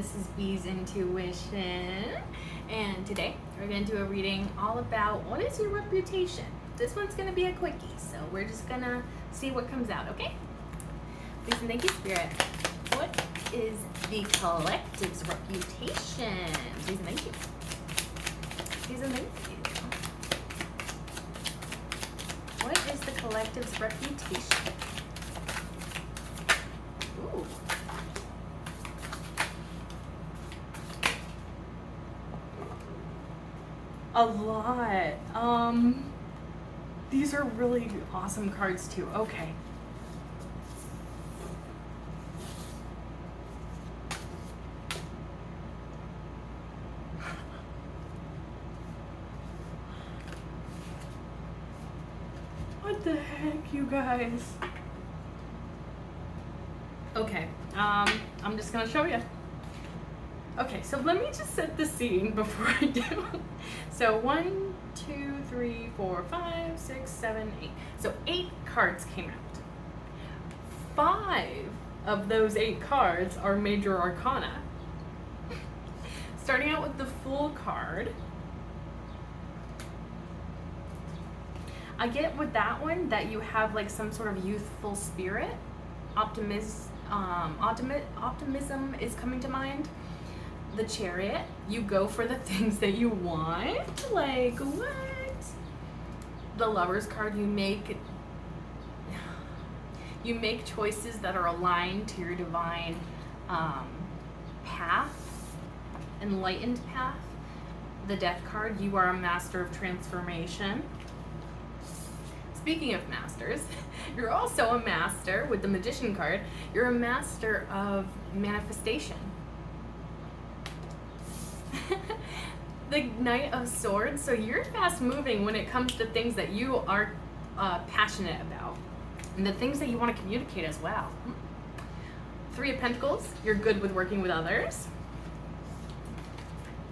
This is Bee's Intuition, and today we're going to do a reading all about what is your reputation. This one's going to be a quickie, so we're just going to see what comes out, okay? Please and thank you, Spirit. What is the collective's reputation? Please and thank you. Please and thank you. What is the collective's reputation? Ooh. A lot. These are really awesome cards too. Okay. What the heck, you guys? Okay, I'm just gonna show you. Okay, so let me just set the scene before I do. So 1, 2, 3, 4, 5, 6, 7, 8. So 8 cards came out. 5 of those 8 cards are major arcana. Starting out with the Fool card. I get with that one that you have like some sort of youthful spirit. Optimism is coming to mind. The Chariot, you go for the things that you want. Like what? The Lover's card, you make choices that are aligned to your divine path, enlightened path. The Death card, you are a master of transformation. Speaking of masters, you're also a master with the Magician card. You're a master of manifestation. The Knight of Swords, so you're fast moving when it comes to things that you are passionate about and the things that you want to communicate as well. 3 of Pentacles, you're good with working with others.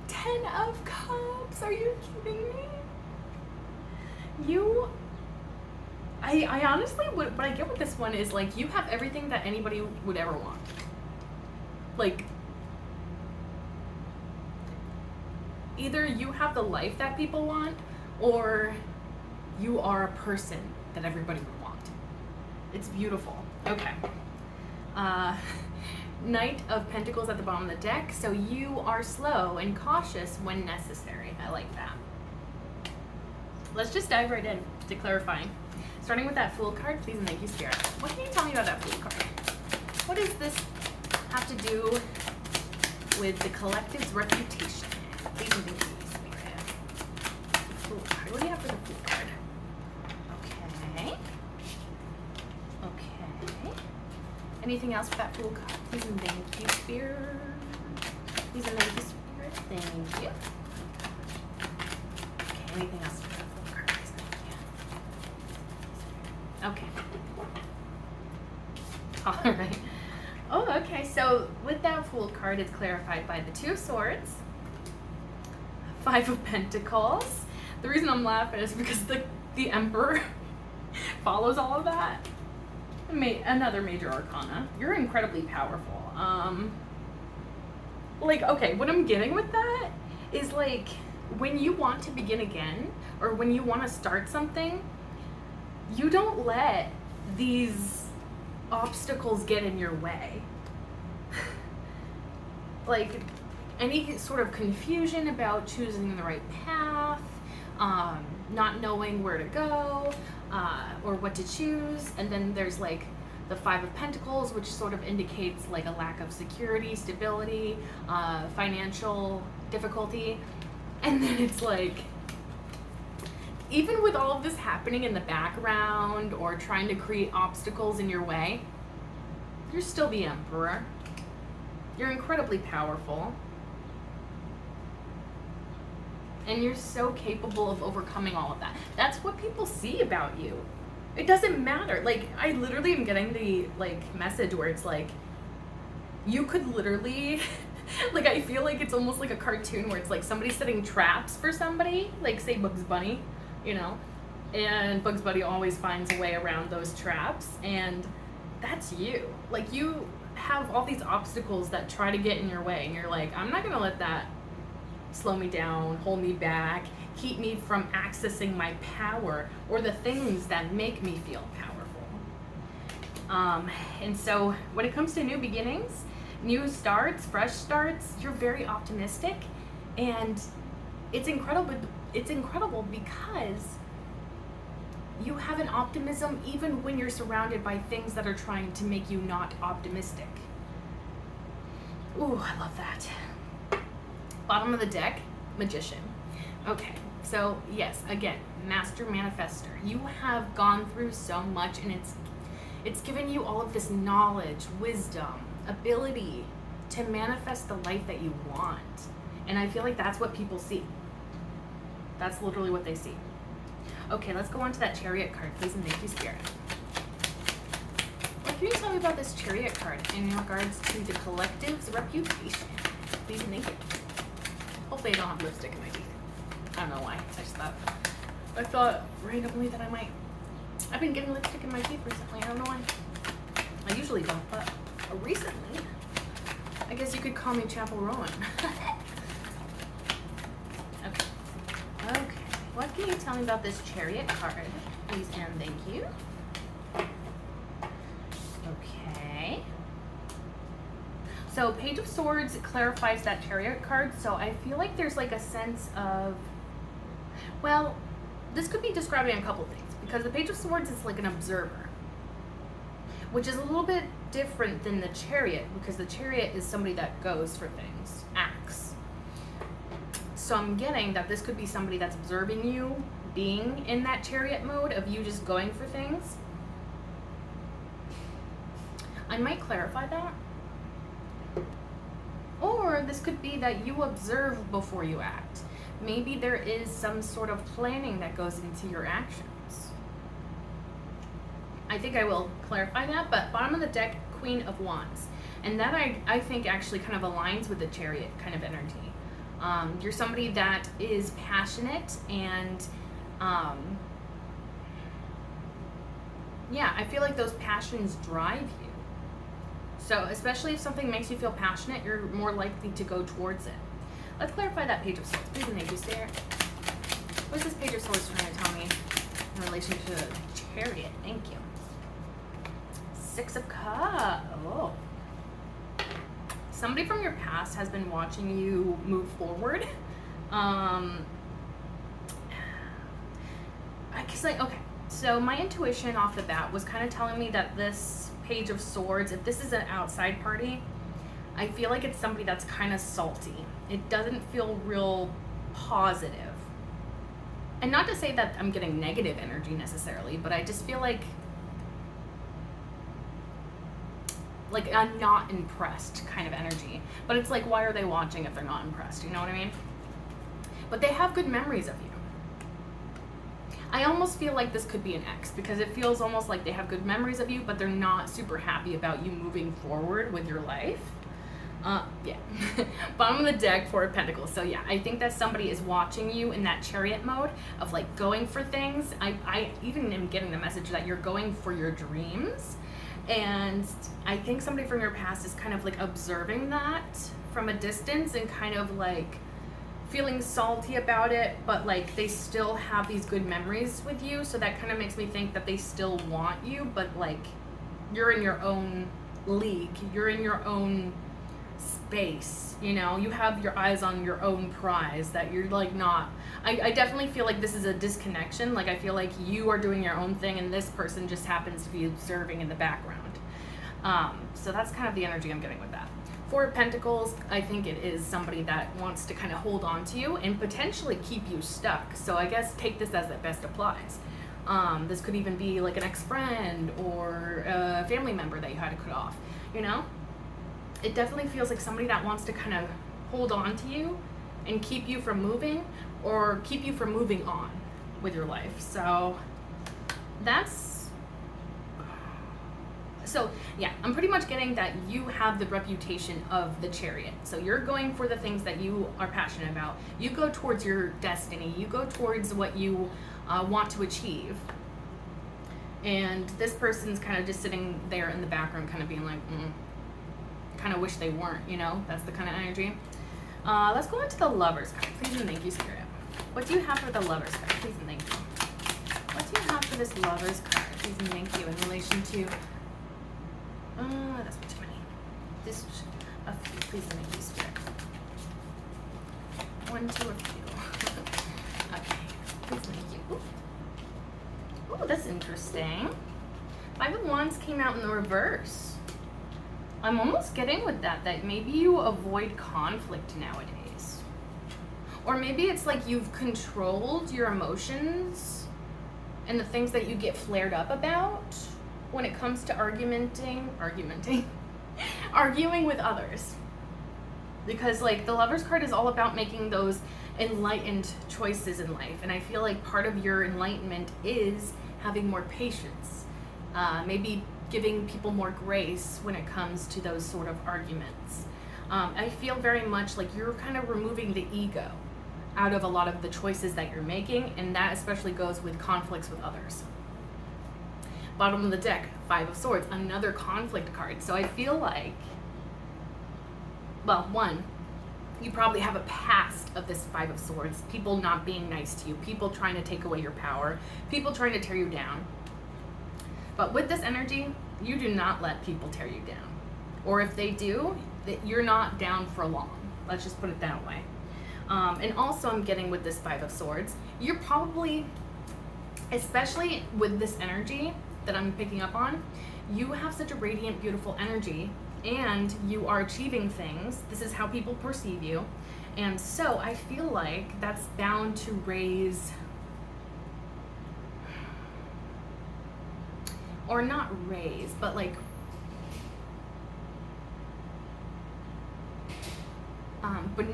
10 of Cups, are you kidding me? I honestly, what I get with this one is like you have everything that anybody would ever want. Like, either you have the life that people want, or you are a person that everybody would want. It's beautiful. Okay. Knight of Pentacles at the bottom of the deck. So you are slow and cautious when necessary. I like that. Let's just dive right in to clarifying. Starting with that Fool card, please and thank you, Spirit. What can you tell me about that Fool card? What does this have to do with the collective's reputation? Please and thank you, Spirit. Fool card. What do you have for the Fool card? Okay. Okay. Anything else for that Fool card? Please and thank you, Spirit. Please and thank you, Spirit. Thank you. Okay, anything else for that Fool card? Please and thank you. Okay. All right. Oh, okay. So with that Fool card, it's clarified by the 2 of Swords. 5 of Pentacles. The reason I'm laughing is because the Emperor follows all of that. Another major arcana. You're incredibly powerful. Like, okay, what I'm getting with that is like when you want to begin again, or when you want to start something, you don't let these obstacles get in your way. Like, any sort of confusion about choosing the right path, not knowing where to go, or what to choose. And then there's like the 5 of Pentacles, which sort of indicates like a lack of security, stability, financial difficulty. And then it's like, even with all of this happening in the background or trying to create obstacles in your way, you're still the Emperor. You're incredibly powerful. And you're so capable of overcoming all of that. That's what people see about you. It doesn't matter. Like, I literally am getting the like message where it's like, you could literally, like, I feel like it's almost like a cartoon where it's like somebody setting traps for somebody, like say Bugs Bunny, you know, and Bugs Bunny always finds a way around those traps, and that's you. Like, you have all these obstacles that try to get in your way, and you're like, I'm not gonna let that slow me down, hold me back, keep me from accessing my power or the things that make me feel powerful. And so when it comes to new beginnings, new starts, fresh starts, you're very optimistic, and it's incredible because you have an optimism even when you're surrounded by things that are trying to make you not optimistic. Ooh, I love that. Bottom of the deck, Magician. Okay, so yes, again, Master Manifester. You have gone through so much, and it's given you all of this knowledge, wisdom, ability to manifest the life that you want. And I feel like that's what people see. That's literally what they see. Okay, let's go on to that Chariot card, please, and thank you, Spirit. What can you tell me about this Chariot card in regards to the collective's reputation? Please and thank you. Hopefully I don't have lipstick in my teeth. I don't know why. I thought randomly that I might. I've been getting lipstick in my teeth recently. I don't know why. I usually don't, but recently, I guess you could call me Chapel Rowan. Okay. What can you tell me about this Chariot card? Please and thank you. Okay. So Page of Swords clarifies that Chariot card, so I feel like there's like a sense of, well, this could be describing a couple things, because the Page of Swords is like an observer, which is a little bit different than the Chariot, because the Chariot is somebody that goes for things, acts. So I'm getting that this could be somebody that's observing you being in that Chariot mode of you just going for things. I might clarify that. Or this could be that you observe before you act. Maybe there is some sort of planning that goes into your actions. I think I will clarify that, but bottom of the deck, Queen of Wands. And that I think actually kind of aligns with the Chariot kind of energy. You're somebody that is passionate and, yeah, I feel like those passions drive you. So especially if something makes you feel passionate, you're more likely to go towards it. Let's clarify that Page of Swords. Please and thank you, Spirit. What is this Page of Swords trying to tell me in relation to the Chariot? Thank you. Six of Cups. Oh. Somebody from your past has been watching you move forward. Okay, so my intuition off the bat was kind of telling me that this Page of Swords, if this is an outside party, I feel like it's somebody that's kind of salty. It doesn't feel real positive. And not to say that I'm getting negative energy necessarily, but I just feel like I'm not impressed kind of energy. But it's like, why are they watching if they're not impressed? You know what I mean? But they have good memories of you. I almost feel like this could be an ex, because it feels almost like they have good memories of you, but they're not super happy about you moving forward with your life. Yeah. Bottom of the deck, Four of Pentacles. So yeah, I think that somebody is watching you in that Chariot mode of like going for things. I even am getting the message that you're going for your dreams. And I think somebody from your past is kind of like observing that from a distance and kind of like feeling salty about it, but like they still have these good memories with you. So that kind of makes me think that they still want you, but like you're in your own league, you're in your own space, you know, you have your eyes on your own prize, that you're like not, I definitely feel like this is a disconnection. Like I feel like you are doing your own thing and this person just happens to be observing in the background. So that's kind of the energy I'm getting with that. Four of Pentacles, I think it is somebody that wants to kind of hold on to you and potentially keep you stuck. So I guess take this as it best applies. This could even be like an ex-friend or a family member that you had to cut off, you know? It definitely feels like somebody that wants to kind of hold on to you and keep you from moving or keep you from moving on with your life. So yeah, I'm pretty much getting that you have the reputation of the Chariot. So you're going for the things that you are passionate about. You go towards your destiny. You go towards what you want to achieve. And this person's kind of just sitting there in the background kind of being like, kind of wish they weren't, you know? That's the kind of energy. Let's go into the Lovers card. Please and thank you, Spirit. What do you have for the Lovers card? Please and thank you. What do you have for this Lovers card? Please and thank you in relation to... that's too many. This, a few. Please and thank you, Spirit. 1, 2, or few. Okay. Please and thank you. Ooh. Ooh, that's interesting. 5 of Wands came out in the reverse. I'm almost getting with that maybe you avoid conflict nowadays. Or maybe it's like you've controlled your emotions and the things that you get flared up about when it comes to arguing with others. Because like the Lovers card is all about making those enlightened choices in life. And I feel like part of your enlightenment is having more patience. Maybe giving people more grace when it comes to those sort of arguments. I feel very much like you're kind of removing the ego out of a lot of the choices that you're making, and that especially goes with conflicts with others. Bottom of the deck, 5 of Swords, another conflict card. So I feel like, well, one, you probably have a past of this 5 of Swords, people not being nice to you, people trying to take away your power, people trying to tear you down. But with this energy, you do not let people tear you down. Or if they do, that you're not down for long. Let's just put it that way. And also I'm getting with this 5 of Swords, you're probably, especially with this energy that I'm picking up on, you have such a radiant, beautiful energy, and you are achieving things. This is how people perceive you. And so I feel like that's bound to raise, or not raise, but like, but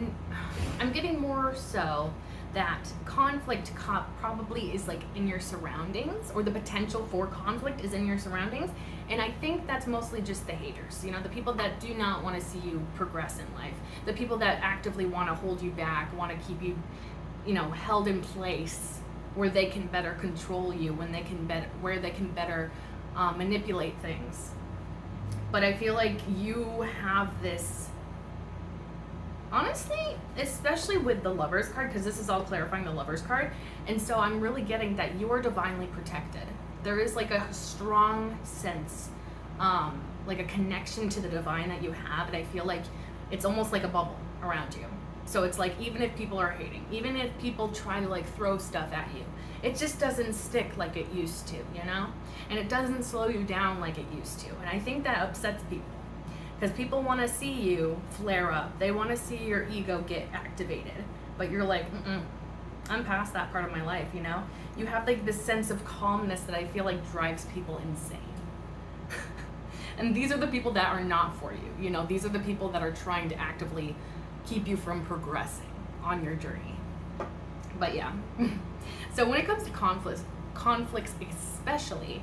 I'm getting more so that conflict probably is like in your surroundings, or the potential for conflict is in your surroundings. And I think that's mostly just the haters, you know, the people that do not want to see you progress in life, the people that actively want to hold you back, want to keep you, you know, held in place where they can better control you, where they can better manipulate things. But I feel like you have this, honestly, especially with the Lovers card, because this is all clarifying the Lovers card, and so I'm really getting that you are divinely protected. There is like a strong sense, like a connection to the divine that you have, and I feel like it's almost like a bubble around you. So it's like, even if people are hating, even if people try to like throw stuff at you, it just doesn't stick like it used to, you know? And it doesn't slow you down like it used to. And I think that upsets people, because people want to see you flare up. They want to see your ego get activated. But you're like, I'm past that part of my life, you know? You have like this sense of calmness that I feel like drives people insane. And these are the people that are not for you, you know? These are the people that are trying to actively keep you from progressing on your journey. But yeah. So when it comes to conflicts especially,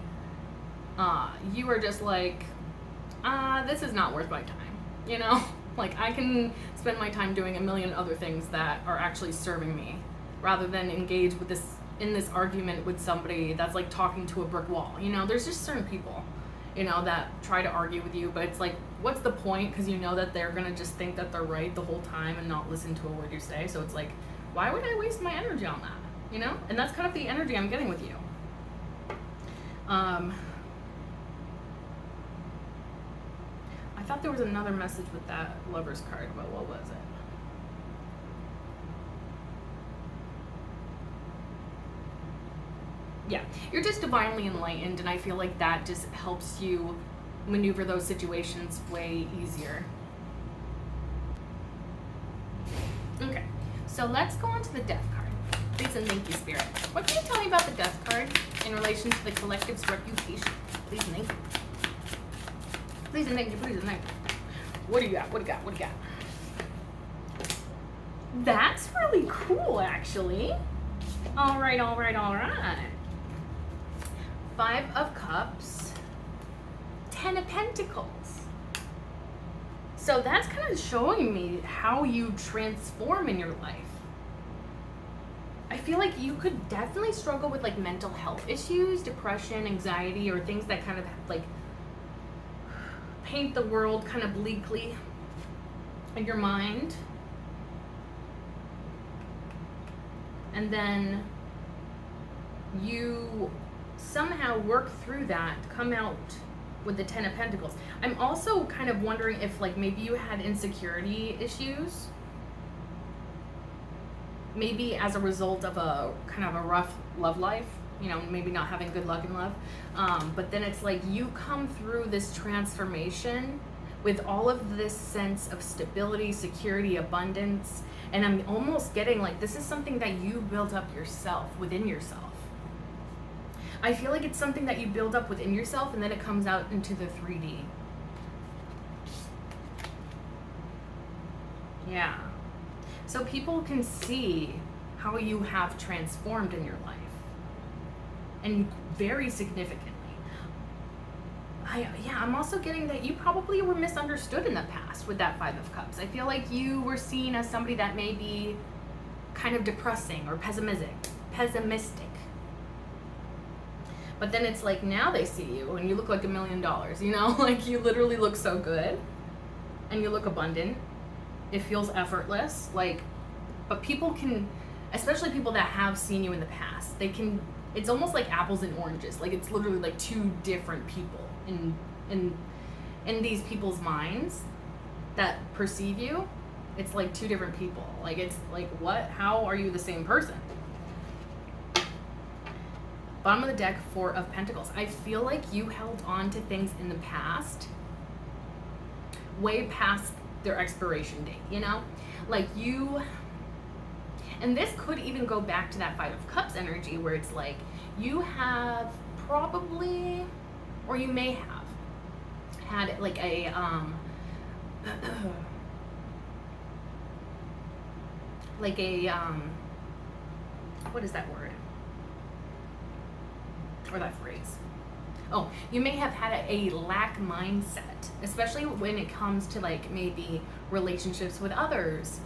you are just like, this is not worth my time, you know? Like, I can spend my time doing a million other things that are actually serving me, rather than engage with in this argument with somebody that's like talking to a brick wall. You know, there's just certain people, you know, that try to argue with you, but it's like, what's the point? Because you know that they're gonna just think that they're right the whole time and not listen to a word you say. So it's like, why would I waste my energy on that? You know? And that's kind of the energy I'm getting with you. I thought there was another message with that Lovers card, but what was it? Yeah, you're just divinely enlightened, and I feel like that just helps you maneuver those situations way easier. Okay, so let's go on to the Death card. Please and thank you, Spirit. What can you tell me about the Death card in relation to the collective's reputation? Please and thank you. Please and thank you, please and thank you. What do you got? What do you got? What do you got? That's really cool, actually. All right, all right, all right. 5 of Cups, 10 of Pentacles. So that's kind of showing me how you transform in your life. I feel like you could definitely struggle with like mental health issues, depression, anxiety, or things that kind of like paint the world kind of bleakly in your mind. And then you somehow work through that, come out with the 10 of Pentacles. I'm also kind of wondering if like maybe you had insecurity issues. Maybe as a result of a kind of a rough love life, you know, maybe not having good luck in love. But then it's like you come through this transformation with all of this sense of stability, security, abundance. And I'm almost getting like this is something that you built up yourself, within yourself. I feel like it's something that you build up within yourself and then it comes out into the 3D. Yeah. So people can see how you have transformed in your life. And very significantly. I'm also getting that you probably were misunderstood in the past with that 5 of Cups. I feel like you were seen as somebody that may be kind of depressing or pessimistic. But then it's like now they see you and you look like $1 million, you know? Like you literally look so good and you look abundant. It feels effortless. Like, but people can, especially people that have seen you in the past, they can, it's almost like apples and oranges. Like it's literally like two different people in these people's minds that perceive you. It's like two different people. Like it's like, what? How are you the same person? Bottom of the deck, 4 of Pentacles. I feel like you held on to things in the past, way past their expiration date, you know? Like you, and this could even go back to that 5 of Cups energy where it's like, you have probably, or you may have had like a, like a, what is that word? Or that phrase. Oh, you may have had a lack mindset, especially when it comes to like maybe relationships with others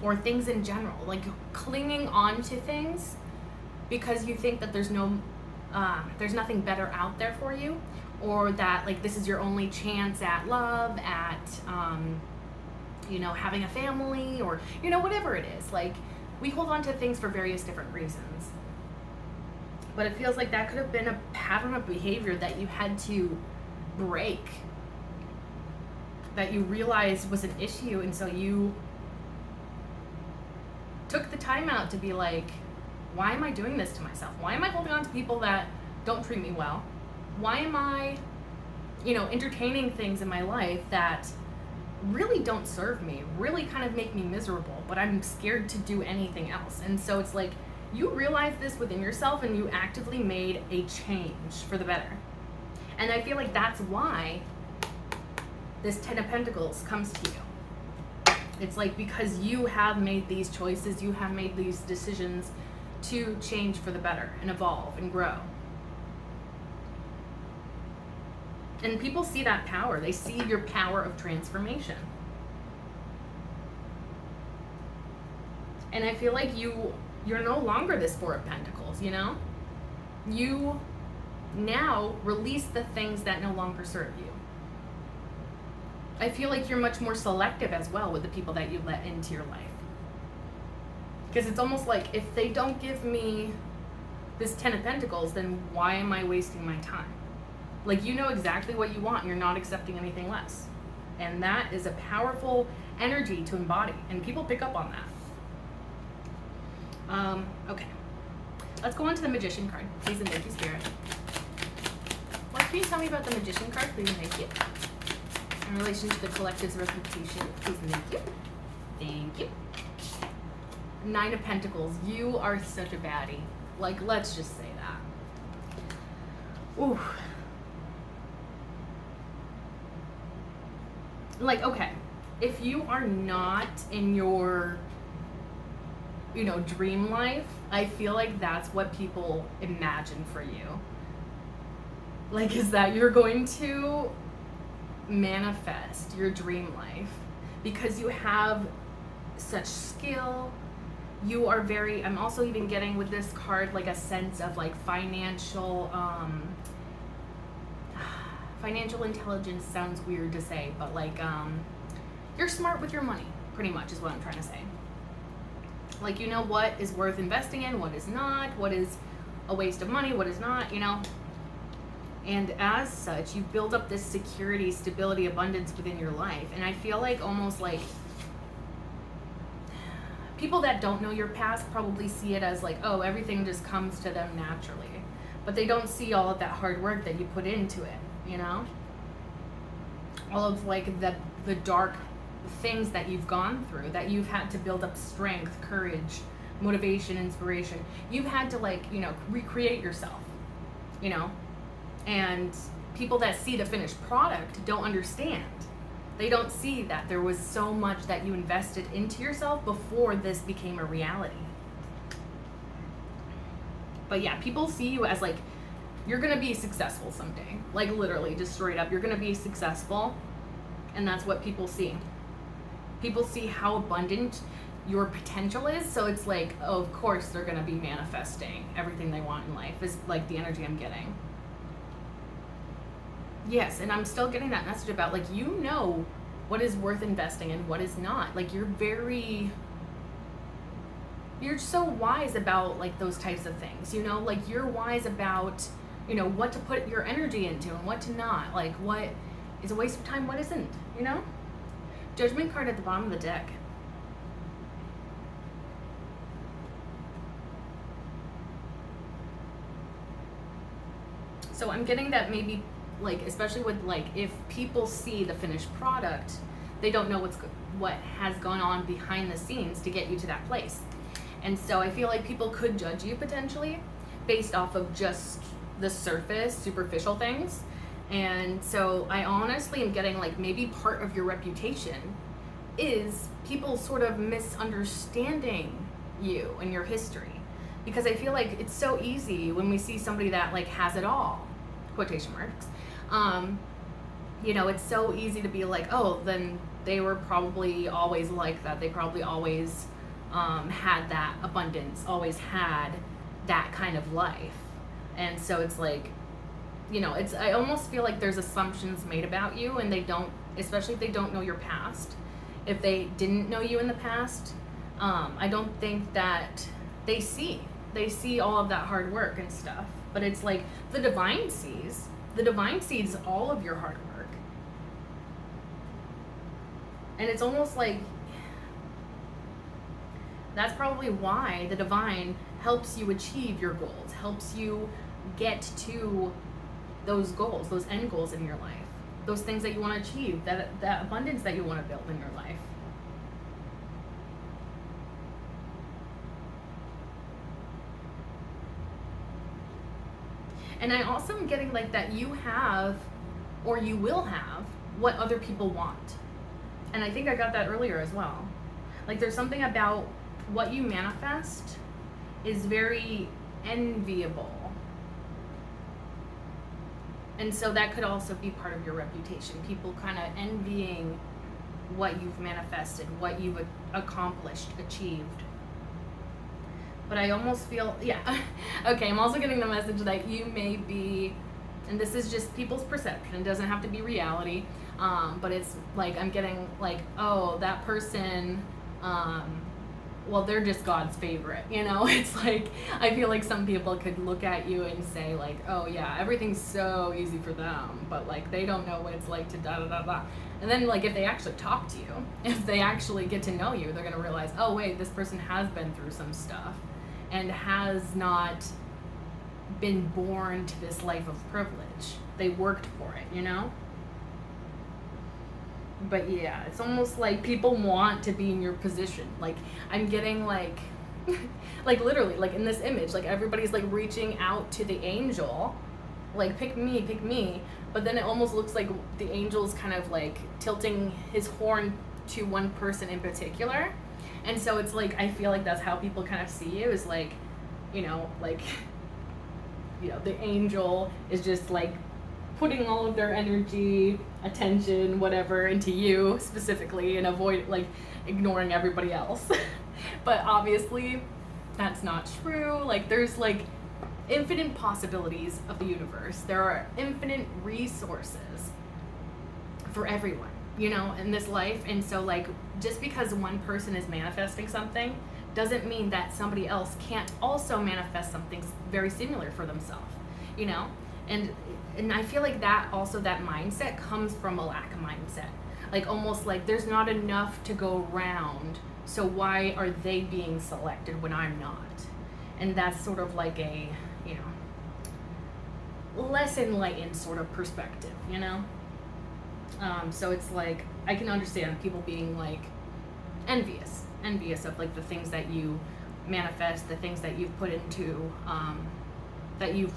or things in general, like clinging on to things because you think that there's nothing better out there for you, or that like this is your only chance at love, at you know, having a family, or you know, whatever it is. Like we hold on to things for various different reasons. But it feels like that could have been a pattern of behavior that you had to break, that you realized was an issue, and so you took the time out to be like, why am I doing this to myself? Why am I holding on to people that don't treat me well? Why am I, you know, entertaining things in my life that really don't serve me, really kind of make me miserable, but I'm scared to do anything else? And so it's like, you realized this within yourself and you actively made a change for the better. And I feel like that's why this 10 of Pentacles comes to you. It's like because you have made these choices, you have made these decisions to change for the better and evolve and grow. And people see that power. They see your power of transformation. And I feel like you're no longer this 4 of Pentacles, you know? You now release the things that no longer serve you. I feel like you're much more selective as well with the people that you let into your life. Because it's almost like if they don't give me this 10 of Pentacles, then why am I wasting my time? Like you know exactly what you want. You're not accepting anything less. And that is a powerful energy to embody. And people pick up on that. Okay, let's go on to the Magician card. Please and thank you, Spirit. What can you tell me about the Magician card? Please and thank you. In relation to the collective's reputation, please and thank you. Thank you. 9 of Pentacles. You are such a baddie. Like, let's just say that. Ooh. Like, okay, if you are not in your, you know, dream life, I feel like that's what people imagine for you. Like, is that you're going to manifest your dream life because you have such skill. You are very, I'm also even getting with this card like a sense of like financial financial intelligence sounds weird to say, but like you're smart with your money, pretty much is what I'm trying to say. Like, you know what is worth investing in, what is not, what is a waste of money, what is not, you know. And as such, you build up this security, stability, abundance within your life. And I feel like almost like people that don't know your past probably see it as like, oh, everything just comes to them naturally. But they don't see all of that hard work that you put into it, you know? All of like the dark things that you've gone through, that you've had to build up strength, courage, motivation, inspiration. You've had to like, you know, recreate yourself, you know? And people that see the finished product don't understand. They don't see that there was so much that you invested into yourself before this became a reality. But yeah, people see you as like, you're gonna be successful someday. Like literally, just straight up, you're gonna be successful. And that's what people see. People see how abundant your potential is. So it's like, oh, of course they're gonna be manifesting everything they want in life, is like the energy I'm getting. Yes, and I'm still getting that message about like, you know what is worth investing in, what is not. Like you're so wise about like those types of things, you know, like you're wise about, you know, what to put your energy into and what to not, like what is a waste of time, what isn't, you know. Judgment card at the bottom of the deck. So I'm getting that maybe like, especially with like, if people see the finished product, they don't know what has gone on behind the scenes to get you to that place. And so I feel like people could judge you potentially based off of just the surface, superficial things. And so I honestly am getting like, maybe part of your reputation is people sort of misunderstanding you and your history. Because I feel like it's so easy when we see somebody that like has it all, quotation marks, you know, it's so easy to be like, oh, then they were probably always like that. They probably always had that abundance, always had that kind of life. And so it's like, you know, I almost feel like there's assumptions made about you, and they don't, especially if they don't know your past. If they didn't know you in the past, I don't think that they see all of that hard work and stuff. But it's like the divine sees all of your hard work. And it's almost like that's probably why the divine helps you achieve your goals, helps you get to those goals, those end goals in your life, those things that you want to achieve, that abundance that you want to build in your life. And I also am getting like that you have, or you will have, what other people want. And I think I got that earlier as well. Like there's something about what you manifest is very enviable. And so that could also be part of your reputation. People kind of envying what you've manifested, what you've accomplished, achieved. But I almost feel, yeah. Okay, I'm also getting the message that you may be, and this is just people's perception, it doesn't have to be reality, but it's like, I'm getting like, oh, that person, well, they're just God's favorite, you know? It's like, I feel like some people could look at you and say like, oh yeah, everything's so easy for them, but like, they don't know what it's like to da-da-da-da. And then like, if they actually talk to you, if they actually get to know you, they're gonna realize, oh wait, this person has been through some stuff and has not been born to this life of privilege. They worked for it, you know? But yeah, it's almost like people want to be in your position. Like, I'm getting like, like literally, like in this image, like everybody's like reaching out to the angel, like pick me. But then it almost looks like the angel's kind of like tilting his horn to one person in particular. And so it's like, I feel like that's how people kind of see you, is like, you know, the angel is just like putting all of their energy, attention, whatever, into you specifically, and avoid like ignoring everybody else. But obviously that's not true. Like there's like infinite possibilities of the universe. There are infinite resources for everyone, you know, in this life. And so like, just because one person is manifesting something doesn't mean that somebody else can't also manifest something very similar for themselves, you know? And I feel like that also, that mindset comes from a lack of mindset. Like almost like there's not enough to go around, so why are they being selected when I'm not? And that's sort of like a, you know, less enlightened sort of perspective, you know? So it's like, I can understand people being like envious of like the things that you manifest, the things that you've put into, that you've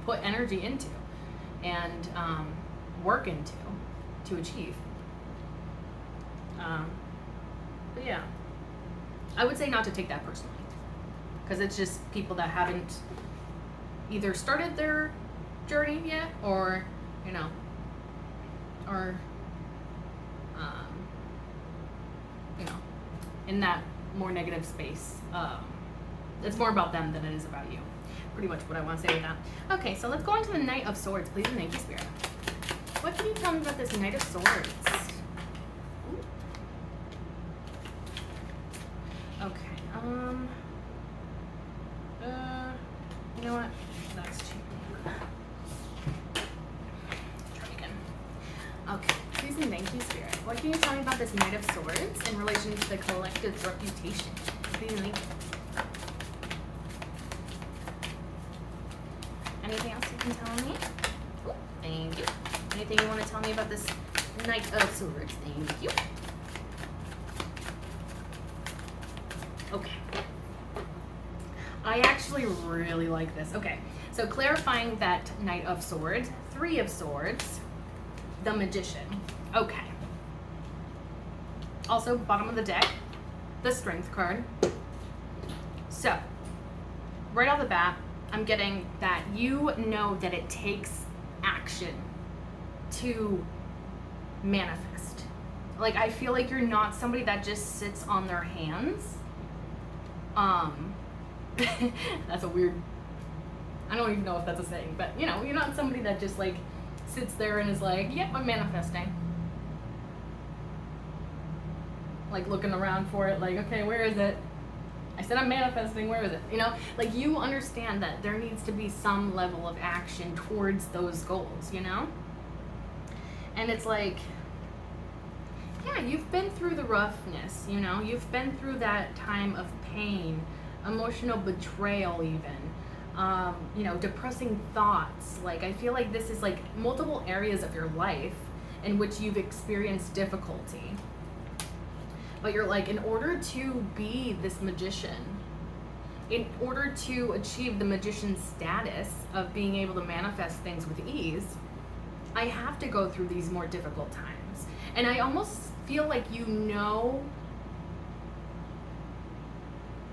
put energy into and work into to achieve. But yeah, I would say not to take that personally, because it's just people that haven't either started their journey yet, or you know, or you know, in that more negative space. It's more about them than it is about you. Pretty much what I want to say with that. Okay, so let's go on to the Knight of Swords, please, and thank you, Spirit. What can you tell me about this Knight of Swords? Ooh. Okay, you know what? That's too. Try again. Okay, please and thank you, Spirit. What can you tell me about this Knight of Swords in relation to the collective's reputation? Please and thank you. Anything else you can tell me? Ooh, thank you. Anything you want to tell me about this Knight of Swords? Thank you. Okay. I actually really like this. Okay, so clarifying that Knight of Swords, Three of Swords, the Magician. Okay. Also, bottom of the deck, the Strength card. So, right off the bat, I'm getting that you know that it takes action to manifest. Like, I feel like you're not somebody that just sits on their hands. That's a weird, I don't even know if that's a saying, but you know, you're not somebody that just like sits there and is like, yep, I'm manifesting. Like looking around for it, like, okay, where is it? I said I'm manifesting, where is it? You know, like you understand that there needs to be some level of action towards those goals, you know? And it's like, yeah, you've been through the roughness, you know? You've been through that time of pain, emotional betrayal even, you know, depressing thoughts. Like, I feel like this is like multiple areas of your life in which you've experienced difficulty. But you're like, in order to be this magician, in order to achieve the magician status of being able to manifest things with ease, I have to go through these more difficult times. And I almost feel like you know,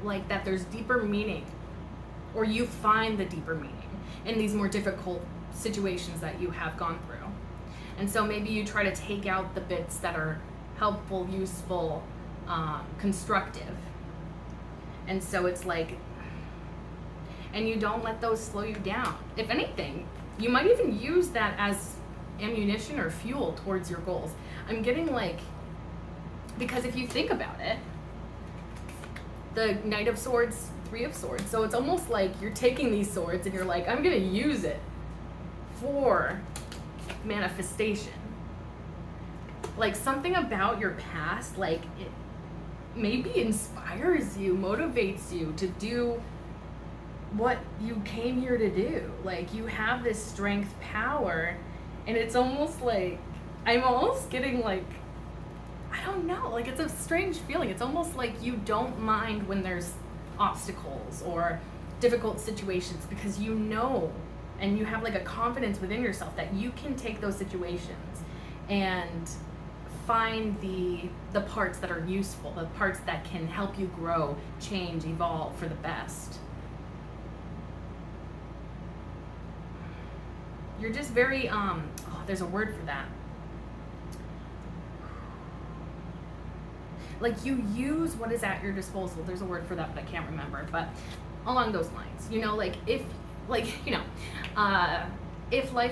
like that there's deeper meaning, or you find the deeper meaning in these more difficult situations that you have gone through. And so maybe you try to take out the bits that are helpful, useful, constructive. And so it's like, and you don't let those slow you down. If anything, you might even use that as ammunition or fuel towards your goals. I'm getting like, because if you think about it, the Knight of Swords, Three of Swords, so it's almost like you're taking these swords and you're like, I'm gonna use it for manifestation. Like something about your past, like it maybe inspires you, motivates you to do what you came here to do. Like you have this strength, power, and it's almost like, I'm almost getting like, I don't know, like it's a strange feeling. It's almost like you don't mind when there's obstacles or difficult situations, because you know, and you have like a confidence within yourself that you can take those situations and find the parts that are useful, the parts that can help you grow, change, evolve for the best. You're just very, there's a word for that. Like you use what is at your disposal. There's a word for that, but I can't remember. But along those lines. You know, like if life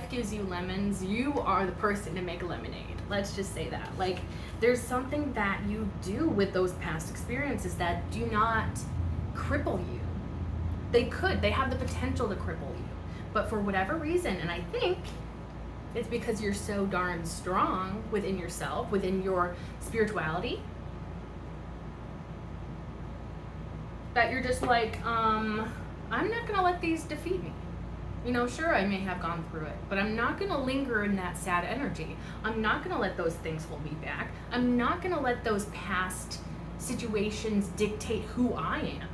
gives you lemons, you are the person to make lemonade. Let's just say that. Like, there's something that you do with those past experiences that do not cripple you. They have the potential to cripple you. But for whatever reason, and I think it's because you're so darn strong within yourself, within your spirituality, that you're just like, I'm not gonna let these defeat me. You know, sure, I may have gone through it, but I'm not gonna linger in that sad energy. I'm not gonna let those things hold me back. I'm not gonna let those past situations dictate who I am.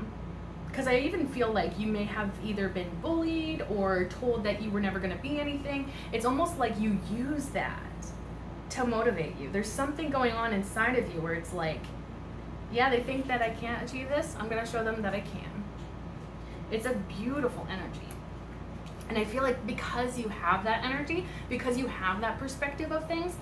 Because I even feel like you may have either been bullied or told that you were never gonna be anything. It's almost like you use that to motivate you. There's something going on inside of you where it's like, yeah, they think that I can't achieve this. I'm gonna show them that I can. It's a beautiful energy. And I feel like because you have that energy, because you have that perspective of things,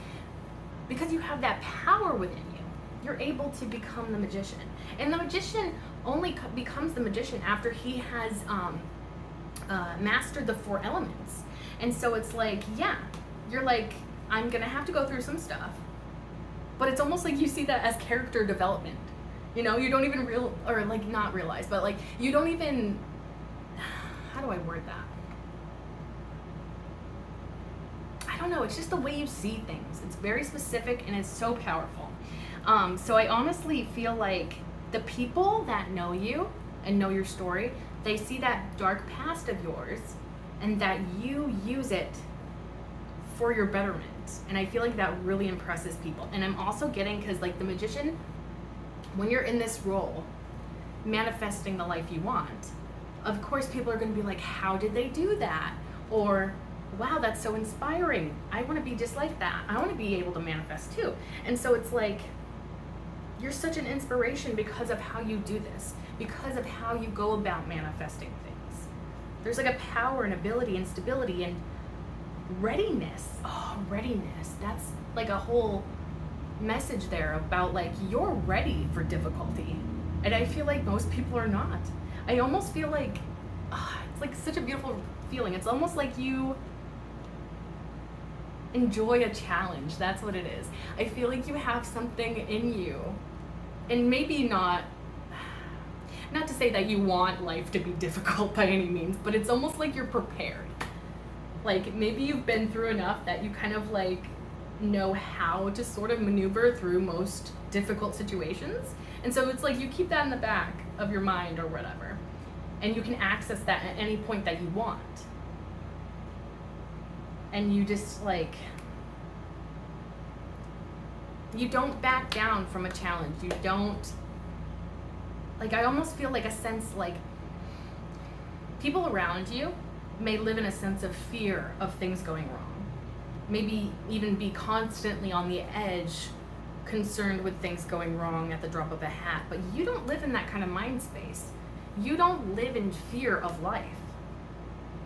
because you have that power within you, you're able to become the magician. And the magician only becomes the magician after he has mastered the 4 elements. And so it's like, yeah, you're like, I'm gonna have to go through some stuff. But it's almost like you see that as character development. You know, you don't even not realize, but like, you don't even, how do I word that? I don't know, it's just the way you see things. It's very specific and it's so powerful. So I honestly feel like the people that know you and know your story, they see that dark past of yours and that you use it for your betterment. And I feel like that really impresses people. And I'm also getting, because like the magician, when you're in this role, manifesting the life you want, of course people are going to be like, how did they do that? Or, wow, that's so inspiring. I want to be just like that. I want to be able to manifest too. And so it's like, you're such an inspiration because of how you do this, because of how you go about manifesting things. There's like a power and ability and stability and readiness. Oh, readiness. That's like a whole message there about like, you're ready for difficulty. And I feel like most people are not. I almost feel like, it's like such a beautiful feeling. It's almost like you enjoy a challenge. That's what it is. I feel like you have something in you, and maybe not to say that you want life to be difficult by any means, but it's almost like you're prepared. Like maybe you've been through enough that you kind of like know how to sort of maneuver through most difficult situations. And so it's like you keep that in the back of your mind or whatever, and you can access that at any point that you want. And you just like, you don't back down from a challenge. You don't, like, I almost feel like a sense like people around you may live in a sense of fear of things going wrong. Maybe even be constantly on the edge, concerned with things going wrong at the drop of a hat. But you don't live in that kind of mind space. You don't live in fear of life.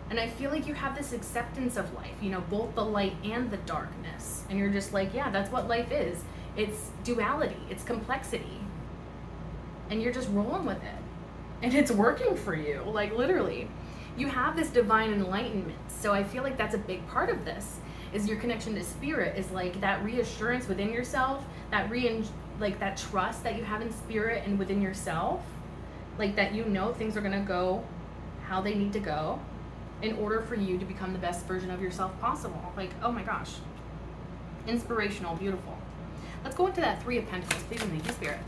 And I feel like you have this acceptance of life, you know, both the light and the darkness. And you're just like, yeah, that's what life is. It's duality, it's complexity. And you're just rolling with it. And it's working for you, like literally. You have this divine enlightenment. So I feel like that's a big part of this, is your connection to spirit, is like that reassurance within yourself, that that trust that you have in spirit and within yourself. Like that you know things are gonna go how they need to go in order for you to become the best version of yourself possible. Like, oh my gosh. Inspirational, beautiful. Let's go into that 3 of Pentacles. Please and thank you, Spirit.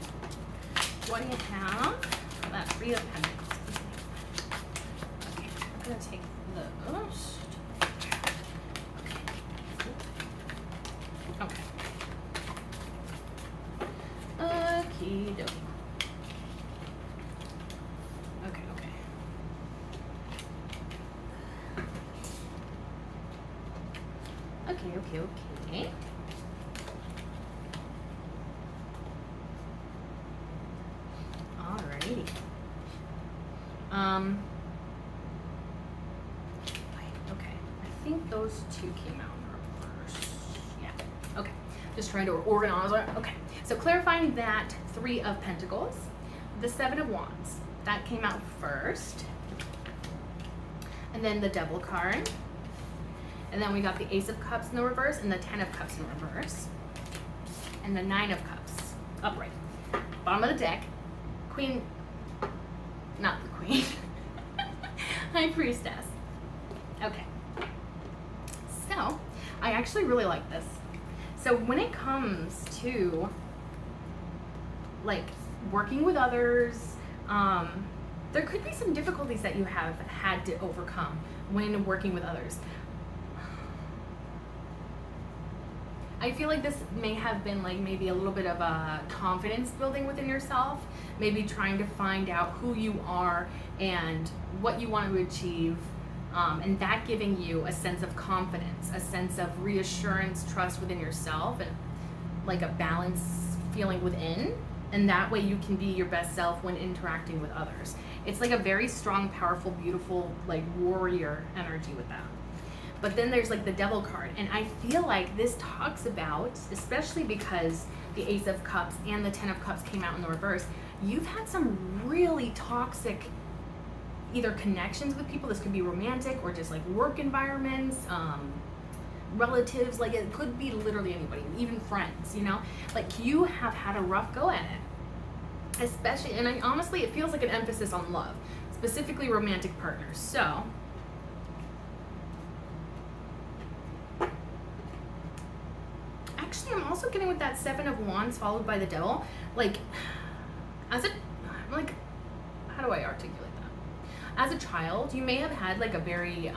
What do you have for that 3 of Pentacles? Okay, I'm gonna take those. Okay. Okie dokie. Okay. Alrighty. Okay. I think those 2 came out in reverse. Yeah. Okay. Just trying to organize it. Okay. So clarifying that 3 of Pentacles, the 7 of Wands. That came out first. And then the Devil card. And then we got the Ace of Cups in the reverse and the 10 of Cups in reverse. And the 9 of Cups upright. Bottom of the deck, Queen, not the Queen, High Priestess. Okay. So, I actually really like this. So when it comes to like working with others, there could be some difficulties that you have had to overcome when working with others. I feel like this may have been like maybe a little bit of a confidence building within yourself, maybe trying to find out who you are and what you want to achieve, and that giving you a sense of confidence, a sense of reassurance, trust within yourself, and like a balance feeling within, and that way you can be your best self when interacting with others. It's like a very strong, powerful, beautiful, like warrior energy with that. But then there's like the Devil card, and I feel like this talks about, especially because the Ace of Cups and the 10 of Cups came out in the reverse, you've had some really toxic either connections with people. This could be romantic or just like work environments, relatives, like it could be literally anybody, even friends, you know? Like you have had a rough go at it. Especially, and honestly, it feels like an emphasis on love, specifically romantic partners. So, actually, I'm also getting with that 7 of Wands followed by the Devil. Like, as a, like, how do I articulate that? As a child, you may have had like a very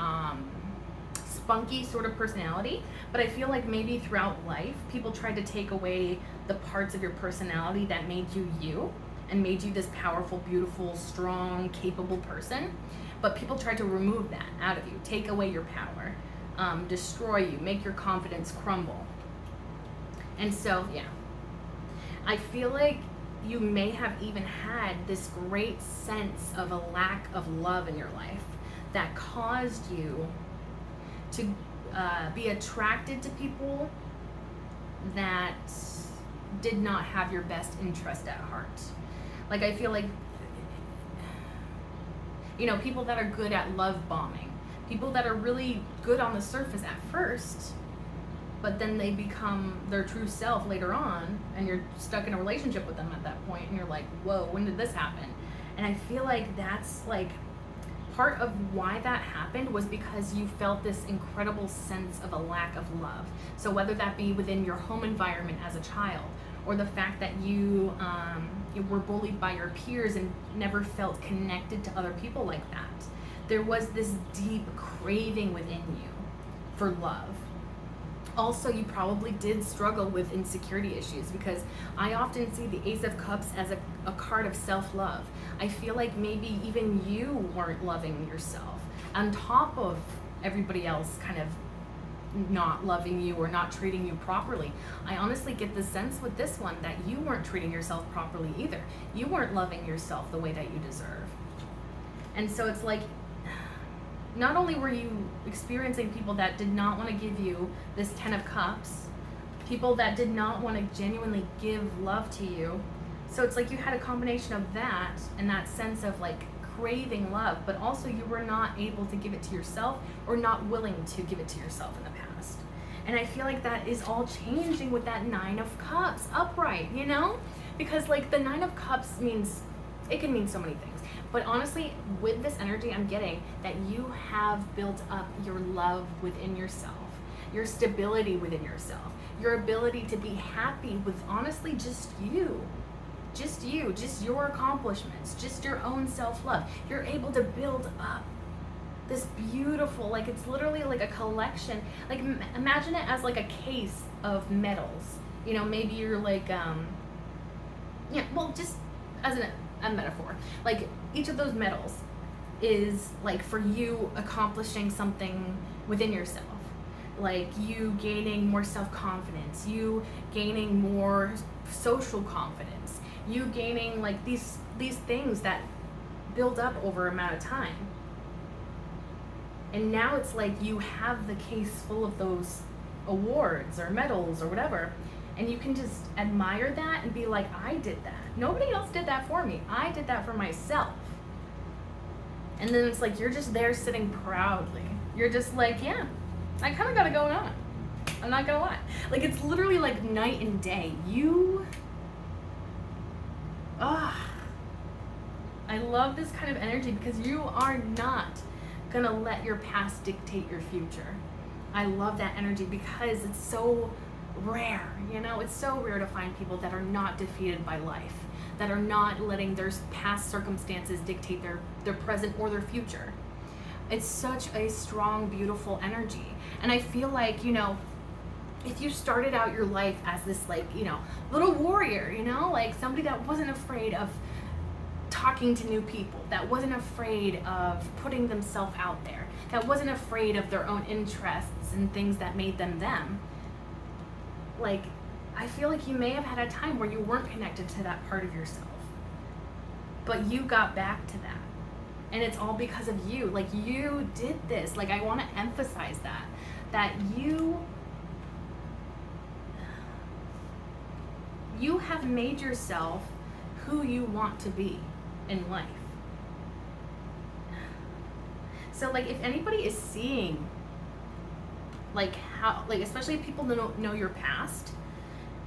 spunky sort of personality, but I feel like maybe throughout life, people tried to take away the parts of your personality that made you you and made you this powerful, beautiful, strong, capable person. But people tried to remove that out of you, take away your power, destroy you, make your confidence crumble. And so, yeah, I feel like you may have even had this great sense of a lack of love in your life that caused you to be attracted to people that did not have your best interest at heart. Like, I feel like, you know, people that are good at love bombing, people that are really good on the surface at first, but then they become their true self later on, and you're stuck in a relationship with them at that point, and you're like, whoa, when did this happen? And I feel like that's like part of why that happened was because you felt this incredible sense of a lack of love. So whether that be within your home environment as a child, or the fact that you were bullied by your peers and never felt connected to other people like that, there was this deep craving within you for love. Also, you probably did struggle with insecurity issues, because I often see the Ace of Cups as a card of self-love. I feel like maybe even you weren't loving yourself on top of everybody else kind of not loving you or not treating you properly. I honestly get the sense with this one that you weren't treating yourself properly either. You weren't loving yourself the way that you deserve. And so it's like, not only were you experiencing people that did not want to give you this 10 of Cups, people that did not want to genuinely give love to you. So it's like you had a combination of that and that sense of like craving love, but also you were not able to give it to yourself or not willing to give it to yourself in the past. And I feel like that is all changing with that 9 of Cups upright, you know? Because like the 9 of Cups means, it can mean so many things. But honestly, with this energy, I'm getting that you have built up your love within yourself, your stability within yourself, your ability to be happy with honestly just you, just your accomplishments, just your own self-love. You're able to build up this beautiful, like it's literally like a collection. Like imagine it as like a case of medals. You know, maybe you're like, yeah, well, just as a metaphor, like each of those medals is like for you accomplishing something within yourself, like you gaining more self-confidence, you gaining more social confidence, you gaining like these things that build up over an amount of time. And now it's like you have the case full of those awards or medals or whatever, and you can just admire that and be like, I did that. Nobody else did that for me. I did that for myself. And then it's like you're just there sitting proudly. You're just like, yeah, I kind of got it going on. I'm not gonna lie. Like, it's literally like night and day. I love this kind of energy because you are not gonna let your past dictate your future. I love that energy because it's so rare, you know? It's so rare to find people that are not defeated by life, that are not letting their past circumstances dictate their present or their future. It's such a strong, beautiful energy. And I feel like, you know, if you started out your life as this, like, you know, little warrior, you know, like somebody that wasn't afraid of talking to new people, that wasn't afraid of putting themselves out there, that wasn't afraid of their own interests and things that made them them, like, I feel like you may have had a time where you weren't connected to that part of yourself, but you got back to that. And it's all because of you. Like, you did this. Like, I want to emphasize that you have made yourself who you want to be in life. So, like, if anybody is seeing, like, how, like, especially if people know your past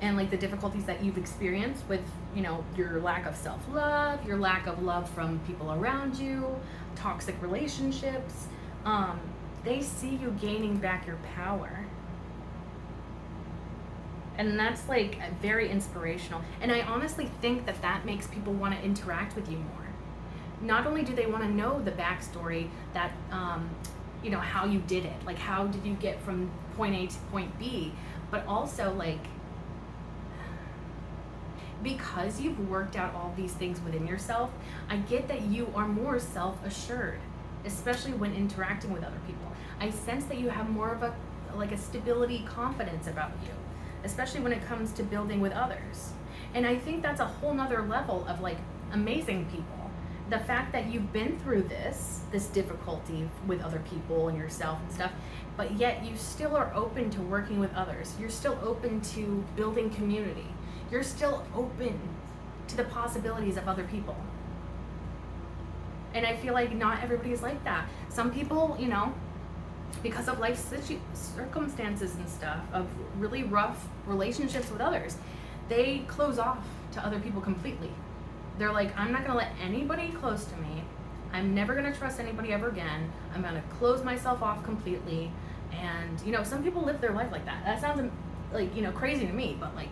and, like, the difficulties that you've experienced with, you know, your lack of self-love, your lack of love from people around you, toxic relationships, they see you gaining back your power. And that's, like, very inspirational. And I honestly think that makes people want to interact with you more. Not only do they want to know the backstory that, you know, how you did it, like, how did you get from point A to point B, but also, like, because you've worked out all these things within yourself, I get that you are more self-assured, especially when interacting with other people. I sense that you have more of a stability, confidence about you, especially when it comes to building with others. And I think that's a whole nother level of, like, amazing people. The fact that you've been through this difficulty with other people and yourself and stuff, but yet you still are open to working with others. You're still open to building community. You're still open to the possibilities of other people. And I feel like not everybody is like that. Some people, you know, because of life circumstances and stuff, of really rough relationships with others, they close off to other people completely. They're like, I'm not gonna let anybody close to me. I'm never gonna trust anybody ever again. I'm gonna close myself off completely. And, you know, some people live their life like that. That sounds, like, you know, crazy to me, but, like,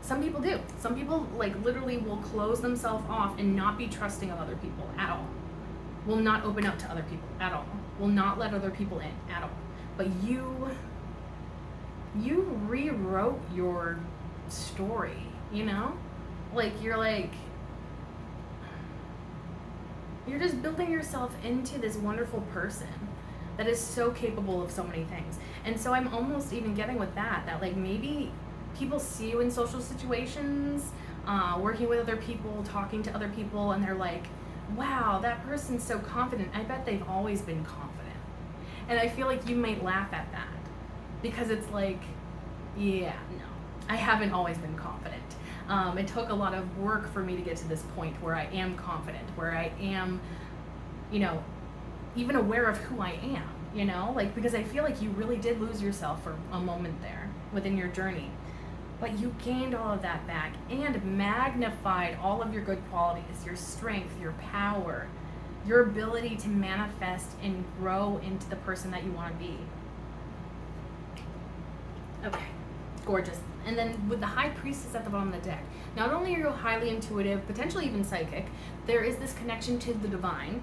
some people do. Some people, like, literally will close themselves off and not be trusting of other people at all. Will not open up to other people at all. Will not let other people in at all. But you rewrote your story, you know? Like, you're just building yourself into this wonderful person that is so capable of so many things. And so I'm almost even getting with that, like, maybe people see you in social situations, working with other people, talking to other people, and they're like, wow, that person's so confident. I bet they've always been confident. And I feel like you might laugh at that because it's like, yeah, no, I haven't always been confident. It took a lot of work for me to get to this point where I am confident, where I am, you know, even aware of who I am, you know, like, because I feel like you really did lose yourself for a moment there within your journey. But you gained all of that back and magnified all of your good qualities, your strength, your power, your ability to manifest and grow into the person that you want to be. Okay, gorgeous. And then with the High Priestess at the bottom of the deck, not only are you highly intuitive, potentially even psychic, there is this connection to the divine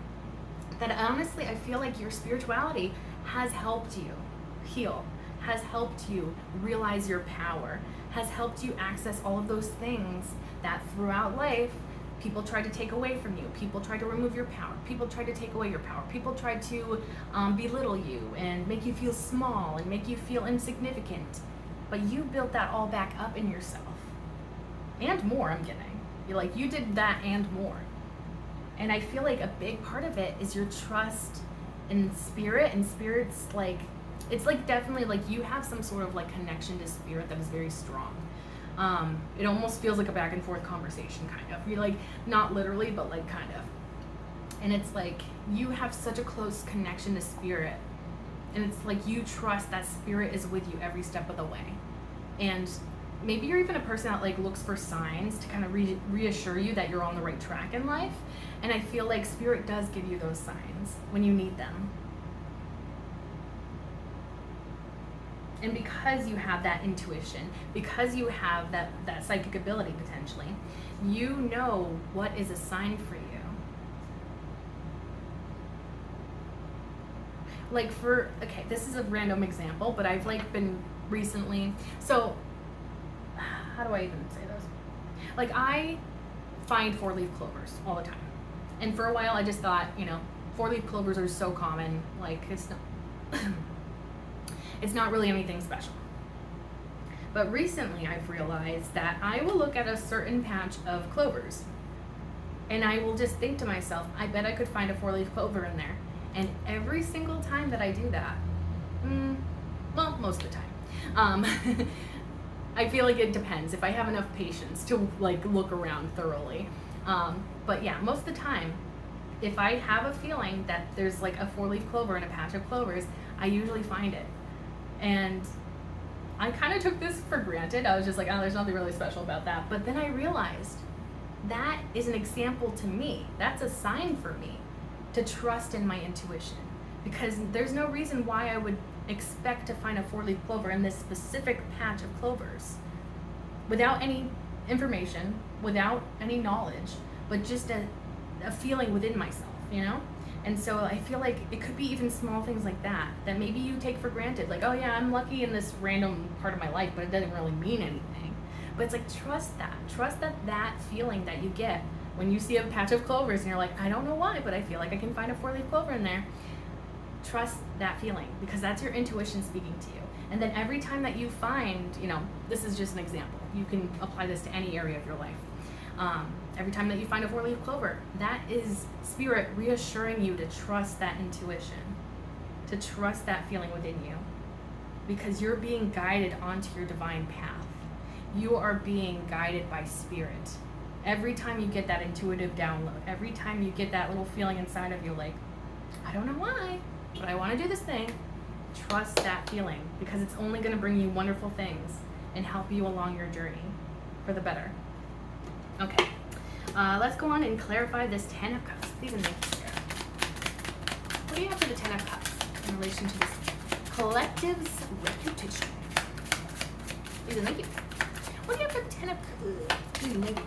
that honestly I feel like your spirituality has helped you heal, has helped you realize your power, has helped you access all of those things that throughout life people tried to take away from you. People tried to remove your power. People tried to take away your power. People tried to belittle you and make you feel small and make you feel insignificant. But you built that all back up in yourself. And more, I'm getting. You did that and more. And I feel like a big part of it is your trust in spirit, and spirit's like, it's like definitely like you have some sort of like connection to spirit that is very strong. It almost feels like a back and forth conversation, kind of. You're like, not literally, but like kind of. And it's like you have such a close connection to spirit. And it's like you trust that spirit is with you every step of the way. And maybe you're even a person that like looks for signs to kind of reassure you that you're on the right track in life. And I feel like spirit does give you those signs when you need them. And because you have that intuition, because you have that psychic ability potentially, you know what is a sign for you. Like okay, this is a random example, but I've like been recently, so how do I even say this? Like I find 4-leaf clovers all the time. And for a while I just thought, 4-leaf clovers are so common, like it's not, it's not really anything special. But recently I've realized that I will look at a certain patch of clovers and I will just think to myself, I bet I could find a 4-leaf clover in there. And every single time that I do that, well, most of the time, I feel like it depends if I have enough patience to like look around thoroughly. But yeah, most of the time, if I have a feeling that there's like a 4-leaf clover in a patch of clovers, I usually find it. And I kind of took this for granted. I was just like, oh, there's nothing really special about that. But then I realized that is an example to me. That's a sign for me to trust in my intuition, because there's no reason why I would expect to find a 4-leaf clover in this specific patch of clovers without any information, without any knowledge, but just a feeling within myself, And so I feel like it could be even small things like that maybe you take for granted. Like, oh yeah, I'm lucky in this random part of my life, but it doesn't really mean anything. But it's like, trust that feeling that you get when you see a patch of clovers and you're like, I don't know why, but I feel like I can find a 4-leaf clover in there. Trust that feeling, because that's your intuition speaking to you. And then every time that you find, this is just an example. You can apply this to any area of your life. Every time that you find a 4-leaf clover, that is spirit reassuring you to trust that intuition, to trust that feeling within you, because you're being guided onto your divine path. You are being guided by spirit. Every time you get that intuitive download, every time you get that little feeling inside of you like, I don't know why, but I want to do this thing, trust that feeling, because it's only going to bring you wonderful things and help you along your journey for the better. Okay, let's go on and clarify this 10 of Cups. Please and thank you, Sarah. What do you have for the 10 of Cups in relation to this collective's reputation? Please and thank you. What do you have for the 10 of Cups? Please and thank you.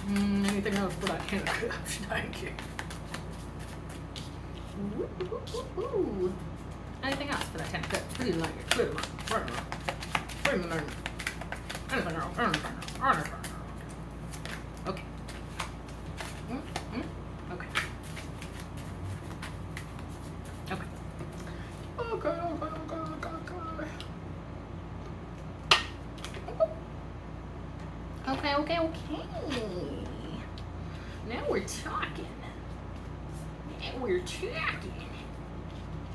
Anything else for that 10 of Cups? Thank you. Ooh. Anything else for that 10 of Cups? Please and thank you. Anything else? Okay. Okay. Okay. Now we're talking.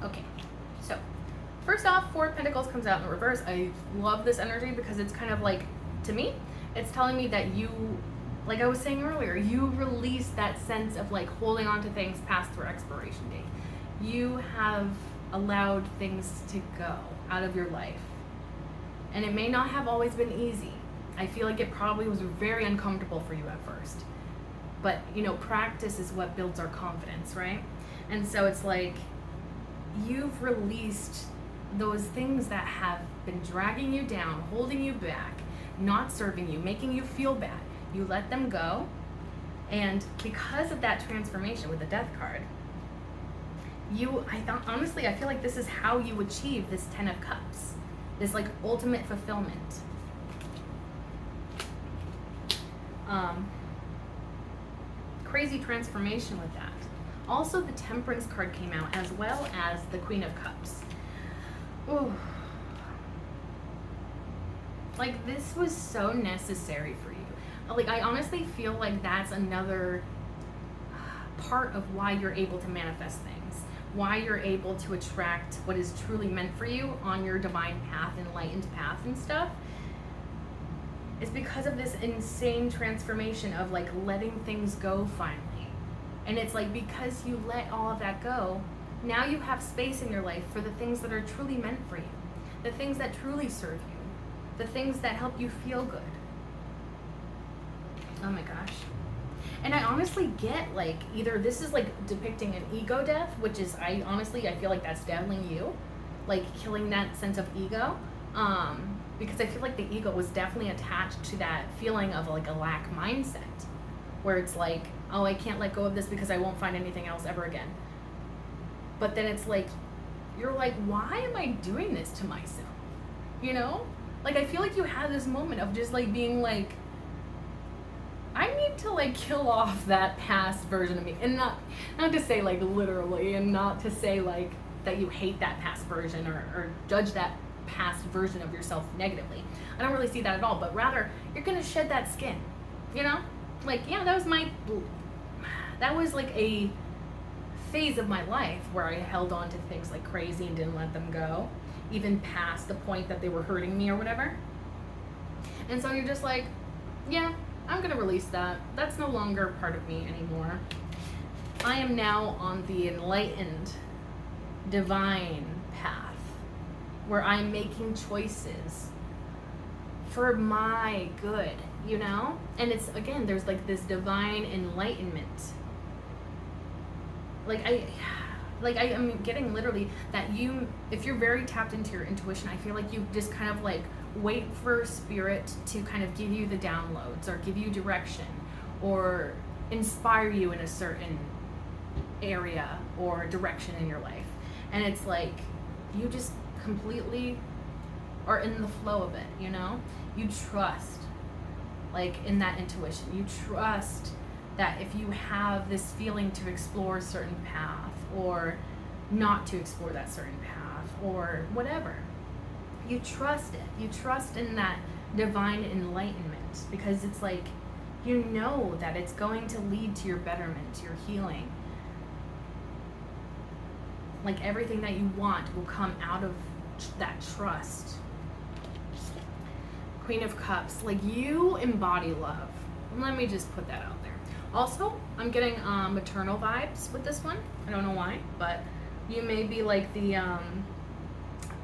Okay. So, first off, 4 of Pentacles comes out in the reverse. I love this energy because it's kind of like, to me, it's telling me that you, like I was saying earlier, you release that sense of like holding on to things past their expiration date. You have allowed things to go out of your life. And it may not have always been easy. I feel like it probably was very uncomfortable for you at first. But, practice is what builds our confidence, right? And so it's like you've released those things that have been dragging you down, holding you back, not serving you, making you feel bad. You let them go. And because of that transformation with the Death card, honestly, I feel like this is how you achieve this 10 of Cups, this like ultimate fulfillment. Crazy transformation with that. Also, the Temperance card came out, as well as the Queen of Cups. Ooh. Like, this was so necessary for you. Like, I honestly feel like that's another part of why you're able to manifest things, why you're able to attract what is truly meant for you on your divine path, enlightened path and stuff. is because of this insane transformation of like letting things go finally. And it's like, because you let all of that go, now you have space in your life for the things that are truly meant for you, the things that truly serve you, the things that help you feel good. Oh my gosh. And I honestly get, like, either this is like depicting an ego death, which is, I feel like that's definitely you, like killing that sense of ego, because I feel like the ego was definitely attached to that feeling of like a lack mindset, where it's like, oh, I can't let go of this because I won't find anything else ever again. But then it's like, you're like, why am I doing this to myself? You know? Like, I feel like you had this moment of just like being like, I need to like kill off that past version of me. And not to say like literally, and not to say like that you hate that past version or judge that past version of yourself negatively. I don't really see that at all, but rather you're gonna shed that skin, you know? Like, yeah, that was like a phase of my life where I held on to things like crazy and didn't let them go, even past the point that they were hurting me or whatever. And so you're just like, yeah, I'm gonna release that. That's no longer part of me anymore. I am now on the enlightened, divine path where I'm making choices for my good, you know? And it's, again, there's like this divine enlightenment. I am getting literally that if you're very tapped into your intuition, I feel like you just kind of like wait for spirit to kind of give you the downloads or give you direction or inspire you in a certain area or direction in your life. And it's like, you just completely are in the flow of it, you know? You trust, like, in that intuition. You trust that if you have this feeling to explore a certain path or not to explore that certain path or whatever, you trust it. You trust in that divine enlightenment because it's like, you know that it's going to lead to your betterment, to your healing. Like, everything that you want will come out of that trust. Queen of Cups, like, you embody love. Let me just put that out there. Also, I'm getting maternal vibes with this one. I don't know why, but you may be like the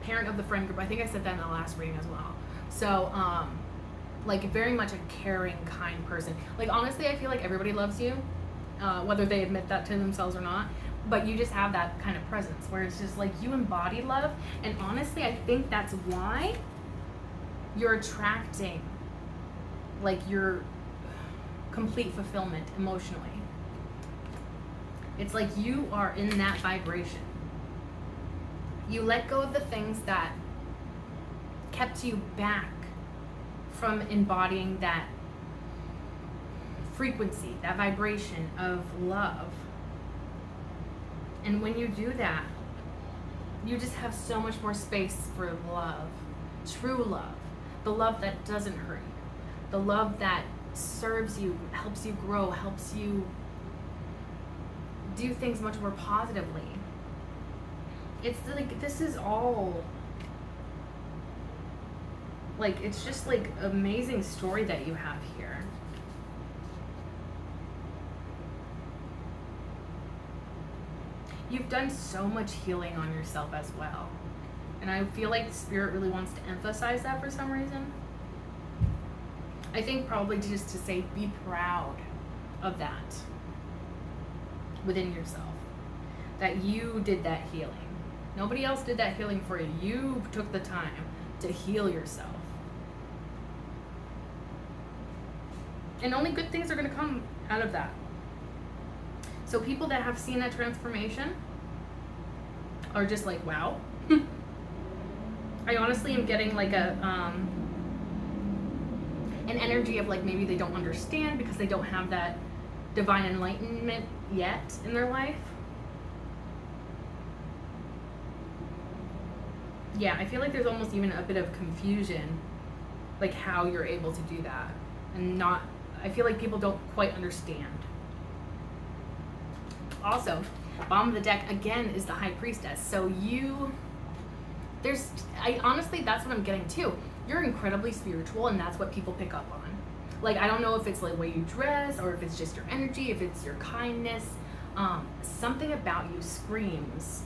parent of the friend group. I think I said that in the last reading as well. So, like, very much a caring, kind person. Like, honestly, I feel like everybody loves you, whether they admit that to themselves or not. But you just have that kind of presence where it's just like you embody love. And honestly, I think that's why you're attracting like your complete fulfillment emotionally. It's like you are in that vibration. You let go of the things that kept you back from embodying that frequency, that vibration of love. And when you do that, you just have so much more space for love, true love, the love that doesn't hurt you, the love that serves you, helps you grow, helps you do things much more positively. It's like, this is all, like, it's just like amazing story that you have here. You've done so much healing on yourself as well. And I feel like Spirit really wants to emphasize that for some reason. I think probably just to say, be proud of that within yourself. That you did that healing. Nobody else did that healing for you. You took the time to heal yourself. And only good things are going to come out of that. So people that have seen that transformation are just like, wow. I honestly am getting like an energy of like, maybe they don't understand because they don't have that divine enlightenment yet in their life. Yeah, I feel like there's almost even a bit of confusion, like how you're able to do that. And not, I feel like people don't quite understand. Also, bottom of the deck again is the High Priestess. So I honestly, that's what I'm getting too. you're incredibly spiritual, and that's what people pick up on. Like, I don't know if it's like the way you dress, or if it's just your energy, if it's your kindness. Something about you screams.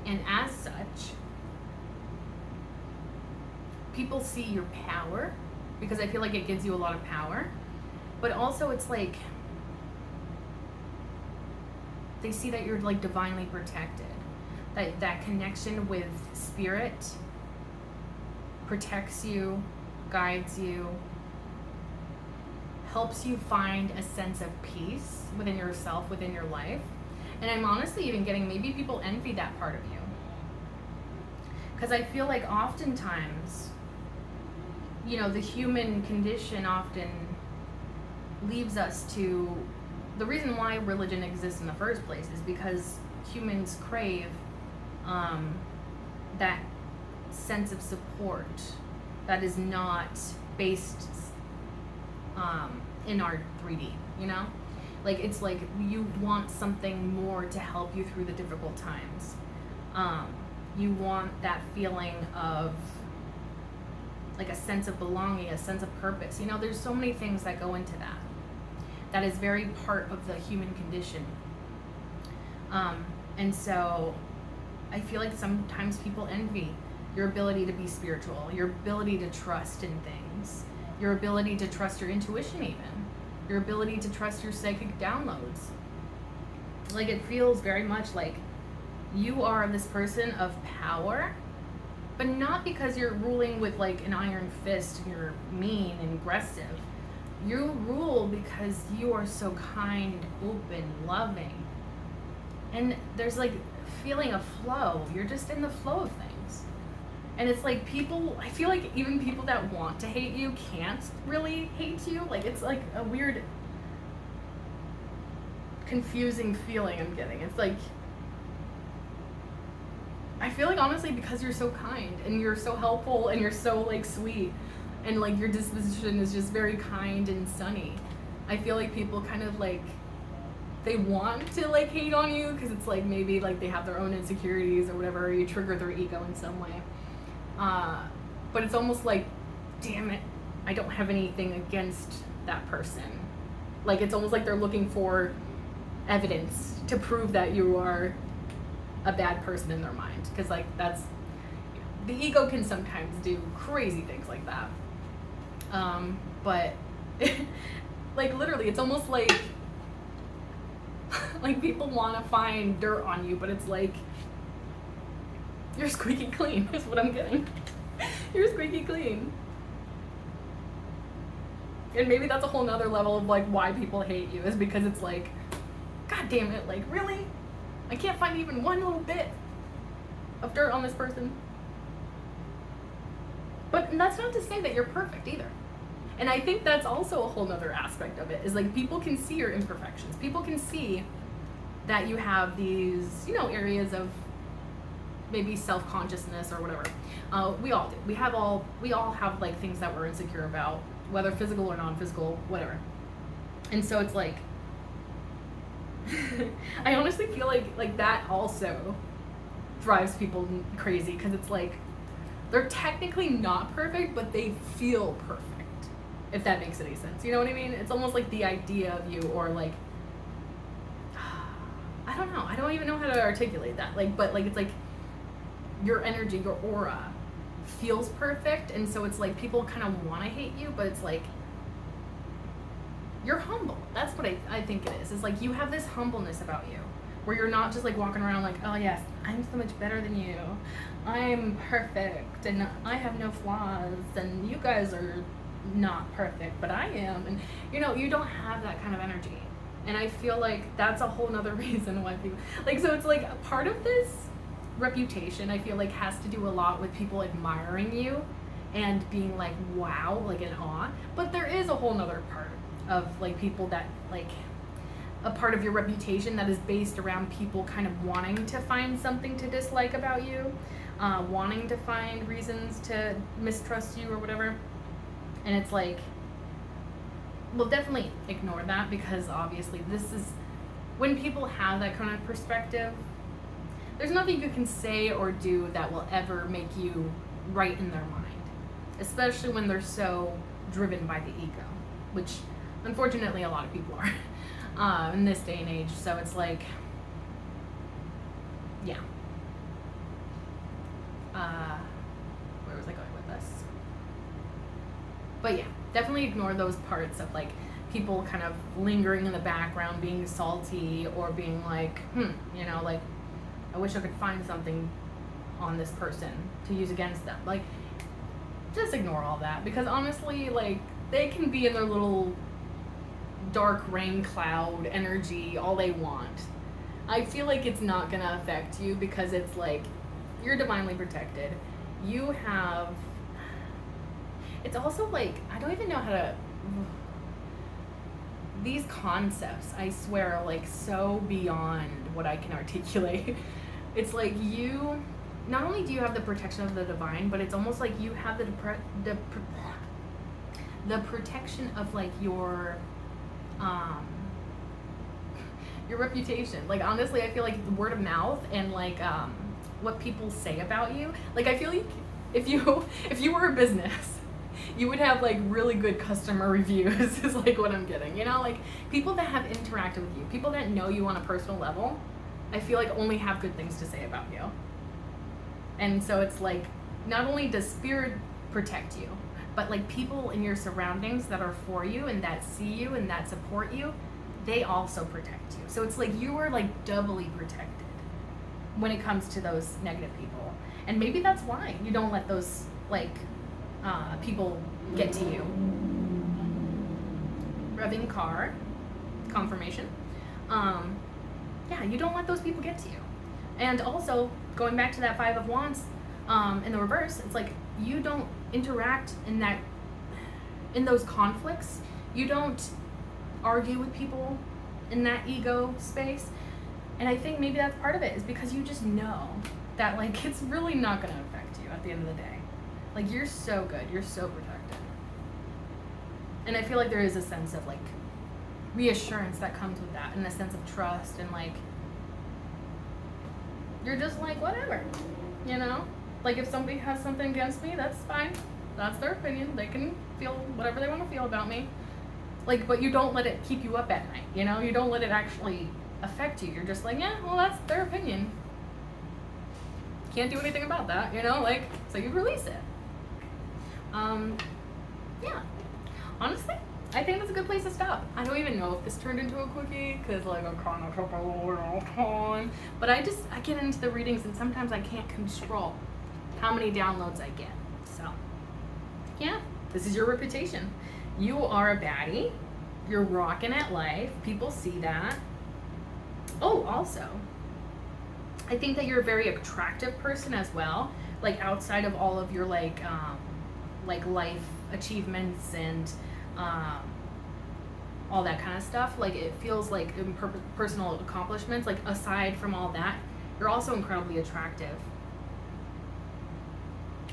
And as such, people see your power, because I feel like it gives you a lot of power. But also it's like, they see that you're like divinely protected. That connection with spirit protects you, guides you, helps you find a sense of peace within yourself, within your life. And I'm honestly even getting, maybe people envy that part of you. Because I feel like oftentimes, you know, the human condition often leaves us to, the reason why religion exists in the first place is because humans crave that sense of support that is not based in our 3D, you know? Like, it's like you want something more to help you through the difficult times. You want that feeling of like a sense of belonging, a sense of purpose. You know, there's so many things that go into that. That is very part of the human condition. And so I feel like sometimes people envy your ability to be spiritual, your ability to trust in things, your ability to trust your intuition even, your ability to trust your psychic downloads. Like, it feels very much like you are this person of power, but not because you're ruling with like an iron fist and you're mean and aggressive. You rule because you are so kind, open, loving. And there's like feeling a flow. You're just in the flow of things. And it's like people, I feel like even people that want to hate you can't really hate you. Like, it's like a weird, confusing feeling I'm getting. It's like, I feel like honestly because you're so kind and you're so helpful and you're so like sweet and like your disposition is just very kind and sunny, I feel like people kind of like, they want to like hate on you because it's like maybe like they have their own insecurities or whatever, or you trigger their ego in some way. But it's almost like, damn it, I don't have anything against that person. Like, it's almost like they're looking for evidence to prove that you are a bad person in their mind. Because like that's, the ego can sometimes do crazy things like that. But like literally it's almost like people want to find dirt on you, but it's like, you're squeaky clean is what I'm getting. You're squeaky clean. And maybe that's a whole nother level of like why people hate you, is because it's like, god damn it, like really? I can't find even one little bit of dirt on this person. But that's not to say that you're perfect either. And I think that's also a whole nother aspect of it, is like people can see your imperfections. People can see that you have these, you know, areas of maybe self-consciousness or whatever. We all do. We all have like things that we're insecure about, whether physical or non-physical, whatever. And so it's like, I honestly feel like that also drives people crazy, because it's like, they're technically not perfect, but they feel perfect, if that makes any sense. You know what I mean? It's almost like the idea of you, or like, I don't know. I don't even know how to articulate that. Like, but like, it's like your energy, your aura feels perfect. And so it's like people kind of want to hate you, but it's like, you're humble. That's what I think it is. It's like you have this humbleness about you, where you're not just like walking around like, oh yes, I'm so much better than you. I'm perfect and I have no flaws, and you guys are not perfect, but I am. And you know, you don't have that kind of energy. And I feel like that's a whole nother reason why people, like, so it's like part of this reputation, I feel like, has to do a lot with people admiring you and being like, wow, like in awe. But there is a whole nother part of like people that like, a part of your reputation that is based around people kind of wanting to find something to dislike about you, wanting to find reasons to mistrust you or whatever. And it's like, well, definitely ignore that, because obviously this is when people have that kind of perspective, there's nothing you can say or do that will ever make you right in their mind, especially when they're so driven by the ego, which unfortunately a lot of people are in this day and age. So it's like, yeah. Where was I going with this? But yeah, definitely ignore those parts of like people kind of lingering in the background, being salty or being like, you know, like, I wish I could find something on this person to use against them. Like, just ignore all that, because honestly, like, they can be in their little dark rain cloud energy all they want. I feel like it's not gonna affect you, because it's like, you're divinely protected. You have, it's also like, I don't even know how to, these concepts, I swear, are like so beyond what I can articulate. It's like you, not only do you have the protection of the divine, but it's almost like you have the protection of like your reputation. Like, honestly, I feel like the word of mouth and like what people say about you. Like, I feel like if you were a business, you would have like really good customer reviews is like what I'm getting, you know, like people that have interacted with you, people that know you on a personal level, I feel like only have good things to say about you. And so it's like, not only does spirit protect you, but like people in your surroundings that are for you and that see you and that support you, they also protect you. So it's like you are like doubly protected when it comes to those negative people. And maybe that's why you don't let those like people get to you. Revving car, confirmation. Yeah, you don't let those people get to you. And also, going back to that Five of Wands in the reverse, it's like you don't interact in those conflicts. You don't argue with people in that ego space. And I think maybe that's part of it, is because you just know that like it's really not going to affect you at the end of the day. Like, you're so good, you're so protected. And I feel like there is a sense of like reassurance that comes with that, and a sense of trust, and like you're just like, whatever, you know? Like, if somebody has something against me, that's fine. That's their opinion. They can feel whatever they want to feel about me. Like, but you don't let it keep you up at night, you know? You don't let it actually affect you. You're just like, yeah, well, that's their opinion. Can't do anything about that, you know? Like, so you release it. Yeah. Honestly, I think that's a good place to stop. I don't even know if this turned into a quickie, because like I'm kind of took a little time. But I get into the readings, and sometimes I can't control how many downloads I get. So, yeah, this is your reputation. You are a baddie. You're rocking at life. People see that. Oh, also, I think that you're a very attractive person as well. Like, outside of all of your like life achievements and all that kind of stuff, like it feels like personal accomplishments, like aside from all that, you're also incredibly attractive.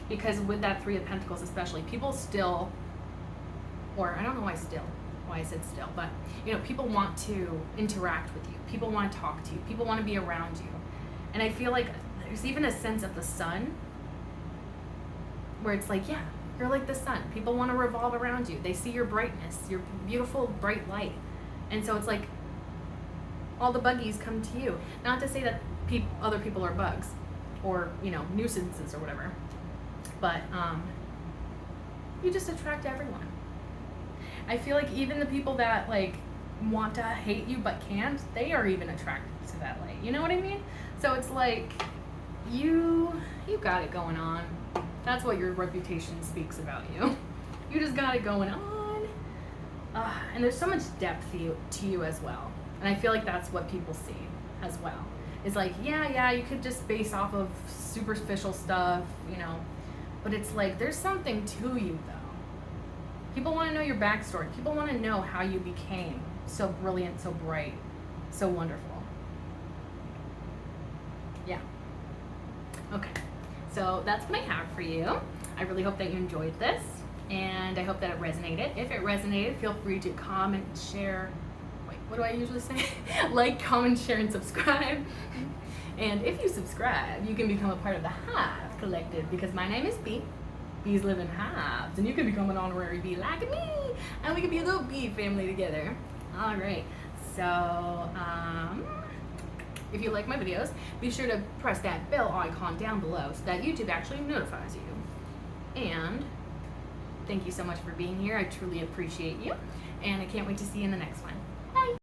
Because with that Three of Pentacles especially, people still, or I don't know why I said still, but you know, people want to interact with you, people want to talk to you, people want to be around you. And I feel like there's even a sense of the sun where it's like, yeah, you're like the sun. People want to revolve around you. They see your brightness, your beautiful bright light. And so it's like all the buggies come to you. Not to say that other people are bugs or, you know, nuisances or whatever. But you just attract everyone. I feel like even the people that like want to hate you but can't, they are even attracted to that light. You know what I mean? So it's like you got it going on. That's what your reputation speaks about you. You just got it going on. And there's so much depth to you as well. And I feel like that's what people see as well. It's like, yeah, you could just base off of superficial stuff, you know. But it's like, there's something to you, though. People want to know your backstory. People want to know how you became so brilliant, so bright, so wonderful. Yeah. Okay. So that's what I have for you. I really hope that you enjoyed this, and I hope that it resonated. If it resonated, feel free to comment, share. Wait, what do I usually say? Like, comment, share, and subscribe. And if you subscribe, you can become a part of the Hive Collective, because my name is Bee. Bees live in hives, and you can become an honorary bee like me, and we can be a little bee family together. All right, so if you like my videos, be sure to press that bell icon down below so that YouTube actually notifies you. And thank you so much for being here. I truly appreciate you, and I can't wait to see you in the next one.